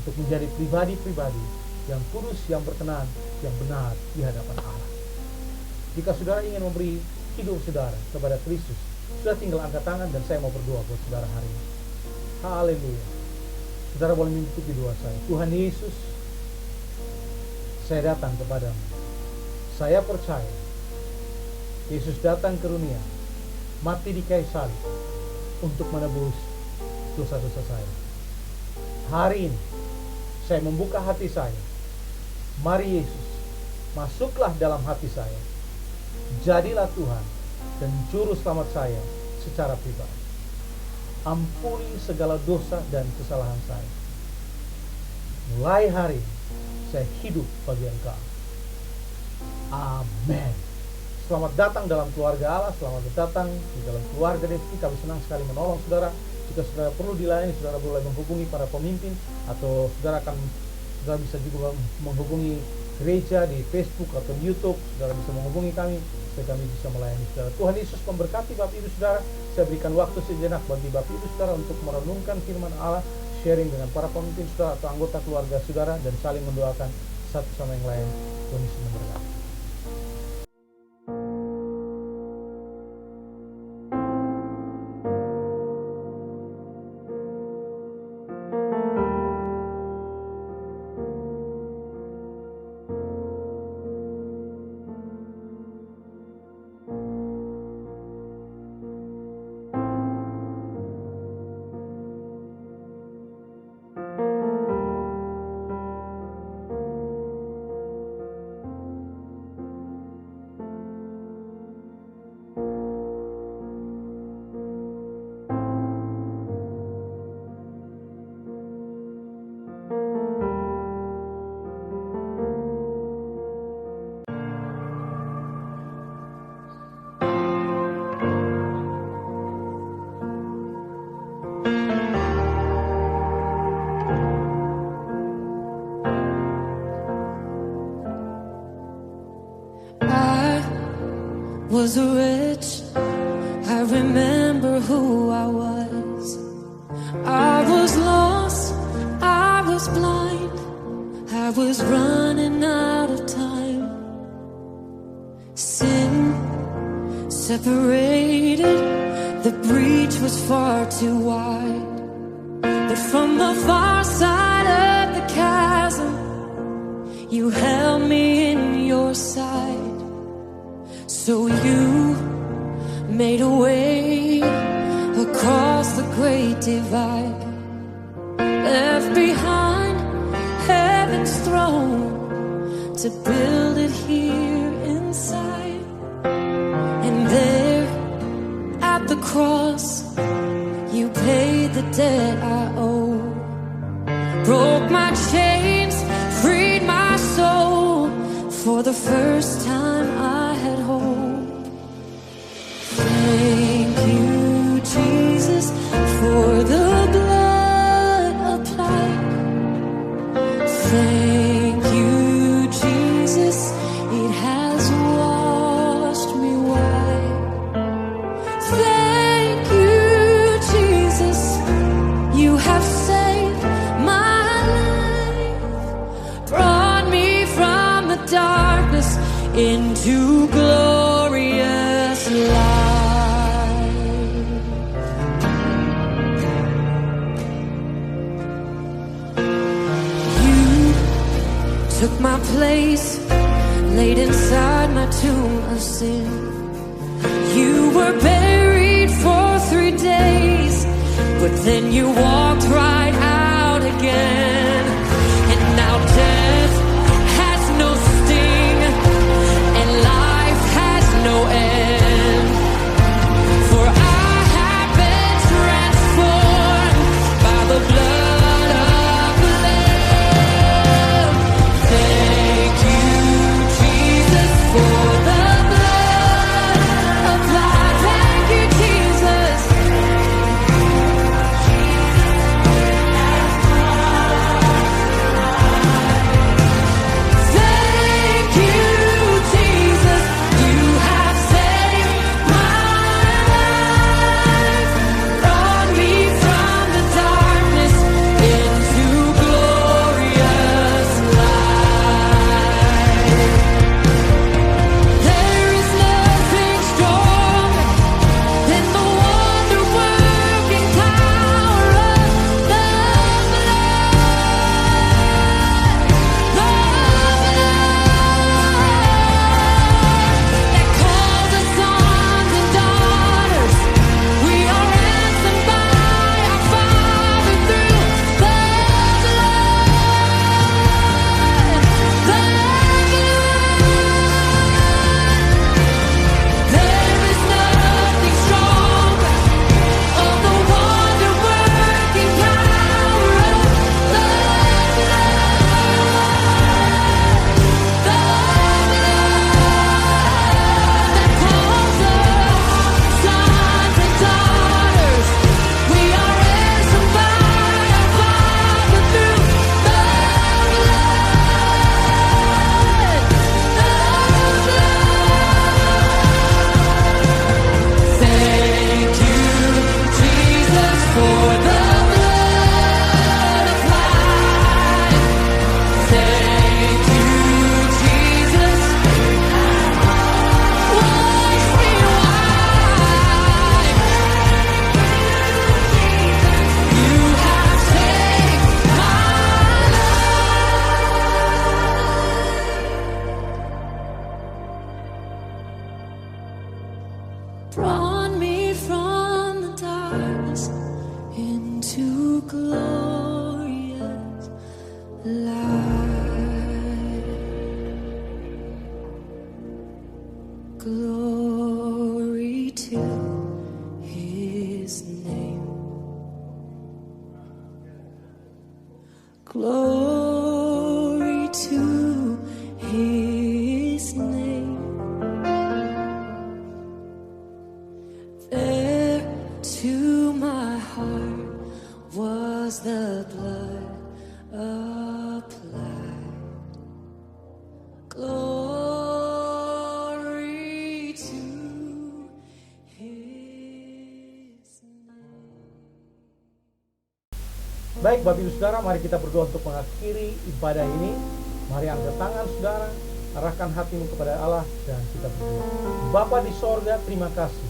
Speaker 6: untuk menjadi pribadi-pribadi yang kudus, yang berkenan, yang benar di hadapan Allah. Jika saudara ingin memberi hidup saudara kepada Kristus, saudara tinggal angkat tangan dan saya mau berdoa buat saudara hari ini. Haleluya. Saudara boleh mengikuti doa saya. Tuhan Yesus, saya datang kepadamu. Saya percaya Yesus datang ke dunia mati di kayu salib untuk menebus dosa-dosa saya. Hari ini saya membuka hati saya. Mari Yesus, masuklah dalam hati saya. Jadilah Tuhan dan juru selamat saya secara pribadi. Ampuni segala dosa dan kesalahan saya. Mulai hari ini saya hidup bagi Engkau. Amin. Selamat datang dalam keluarga Allah, selamat datang di dalam keluarga Devi. Kami senang sekali menolong saudara. Jika saudara perlu dilayani, saudara boleh menghubungi para pemimpin, atau saudara bisa juga menghubungi gereja di Facebook atau YouTube. Saudara bisa menghubungi kami supaya kami bisa melayani saudara. Tuhan Yesus memberkati Bapak Ibu Saudara. Saya berikan waktu sejenak bagi Bapak Ibu Saudara untuk merenungkan firman Allah, sharing dengan para pemimpin saudara atau anggota keluarga saudara, dan saling mendoakan satu sama yang lain. Tuhan Yesus memberkati.
Speaker 11: Was rich, I remember who I was. I was lost, I was blind, I was running out of time. Sin separated, the breach was far too wide. But from the far side of the chasm, you held me in your sight. So you made a way across the great divide, left behind heaven's throne to build it here inside. And there at the cross, you paid the debt I owe, broke my chains, freed my soul. For the first time I had hope. Thank you, Jesus, for the blood applied. Thank you, Jesus, it has washed me white. Thank you, Jesus, you have saved my life, brought me from the darkness into glorious light. Took my place, laid inside my tomb of sin. You were buried for 3 days, but then you walked right out again. And now death has no sting, and life has no end. For I have been transformed by the blood of the Lamb. Thank you, Jesus, for the blood applied. Thank you, Jesus. to glorious light. Glory to His name. Glory to His name. There to my heart was the blood applied. Glory to His name.
Speaker 6: Baik Bapak Ibu Saudara, mari kita berdoa untuk mengakhiri ibadah ini. Mari angkat tangan saudara, arahkan hatimu kepada Allah dan kita berdoa. Bapa di sorga, terima kasih.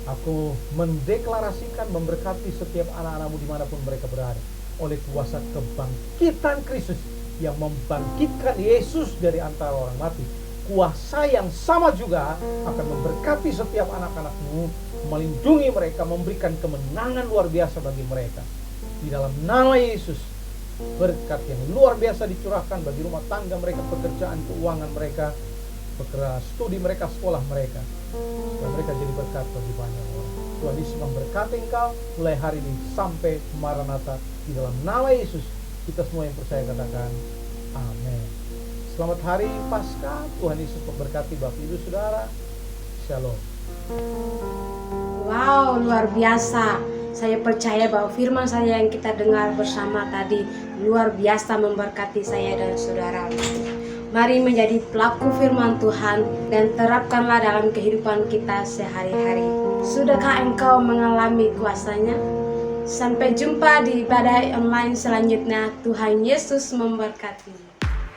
Speaker 6: Aku mendeklarasikan, memberkati setiap anak-anakmu dimanapun mereka berada. Oleh kuasa kebangkitan Kristus yang membangkitkan Yesus dari antara orang mati. Kuasa yang sama juga akan memberkati setiap anak-anakmu, melindungi mereka, memberikan kemenangan luar biasa bagi mereka. Di dalam nama Yesus, berkat yang luar biasa dicurahkan bagi rumah tangga mereka, pekerjaan, keuangan mereka, studi mereka, sekolah mereka. Dan mereka jadi berkat bagi banyak orang. Tuhan Yesus memberkati engkau mulai hari ini sampai Maranatha. Di dalam nama Yesus, kita semua yang percaya katakan amin. Selamat hari Paskah. Tuhan Yesus memberkati Bapak Ibu Saudara. Shalom.
Speaker 4: Wow, luar biasa. Saya percaya bahwa firman saya yang kita dengar bersama tadi luar biasa memberkati saya dan saudara. Mari menjadi pelaku firman Tuhan dan terapkanlah dalam kehidupan kita sehari-hari. Sudahkah engkau mengalami kuasanya? Sampai jumpa di ibadah online selanjutnya. Tuhan Yesus memberkati.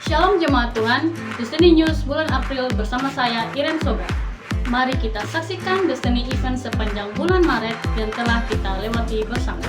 Speaker 3: Shalom jemaat Tuhan, Destiny News bulan April bersama saya Iren Soga. Mari kita saksikan Destiny Event sepanjang bulan Maret yang telah kita lewati bersama.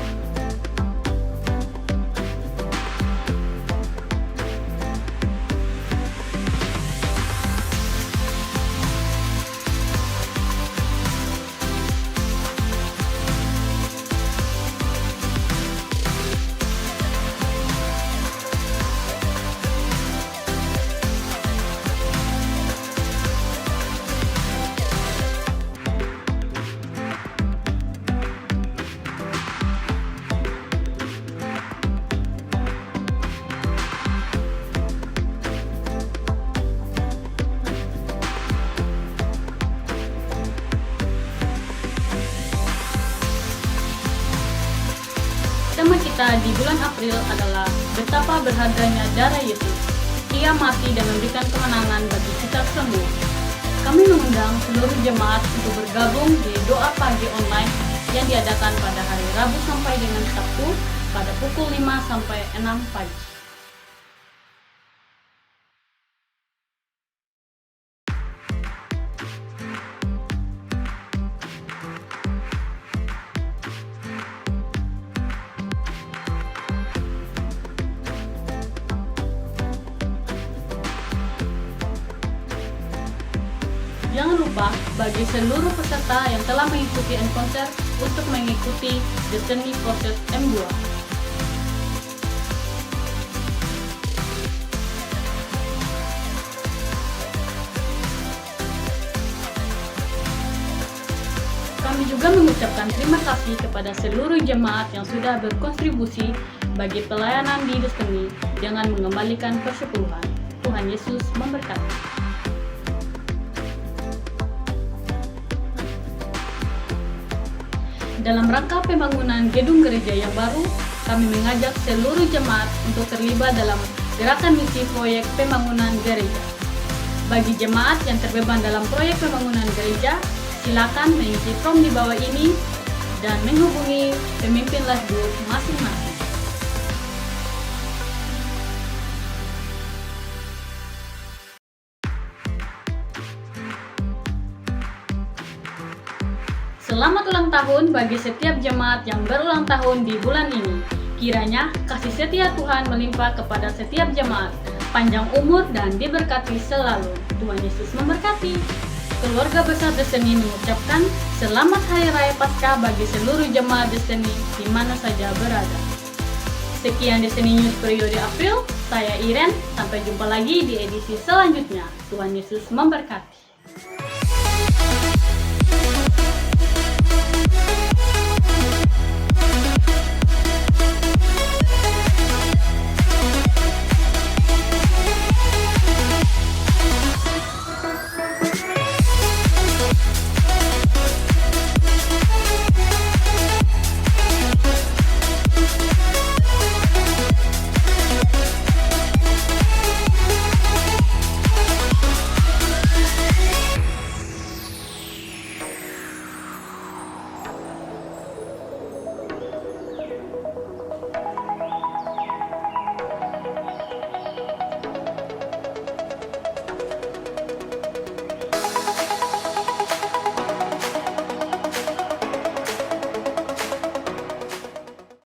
Speaker 3: Tema kita di bulan April adalah betapa berharganya darah Yesus. Ia mati dan memberikan kemenangan bagi kita semua. Kami mengundang seluruh jemaat untuk bergabung di doa pagi online yang diadakan pada hari Rabu sampai dengan Sabtu pada pukul 5 sampai 6 pagi. Jangan lupa bagi seluruh peserta yang telah mengikuti konser untuk mengikuti Destiny Proses M2. Kami juga mengucapkan terima kasih kepada seluruh jemaat yang sudah berkontribusi bagi pelayanan di Destiny dengan mengembalikan persepuluhan. Tuhan Yesus memberkati. Dalam rangka pembangunan gedung gereja yang baru, kami mengajak seluruh jemaat untuk terlibat dalam gerakan misi proyek pembangunan gereja. Bagi jemaat yang terbeban dalam proyek pembangunan gereja, silakan mengisi form di bawah ini dan menghubungi pemimpin life group masing-masing. Selamat ulang tahun bagi setiap jemaat yang berulang tahun di bulan ini. Kiranya kasih setia Tuhan melimpah kepada setiap jemaat, panjang umur dan diberkati selalu. Tuhan Yesus memberkati. keluarga besar Destiny mengucapkan Selamat Hari Raya Paskah bagi seluruh jemaat Destiny di mana saja berada. Sekian Destiny News periode April, saya Iren, sampai jumpa lagi di edisi selanjutnya. Tuhan Yesus memberkati.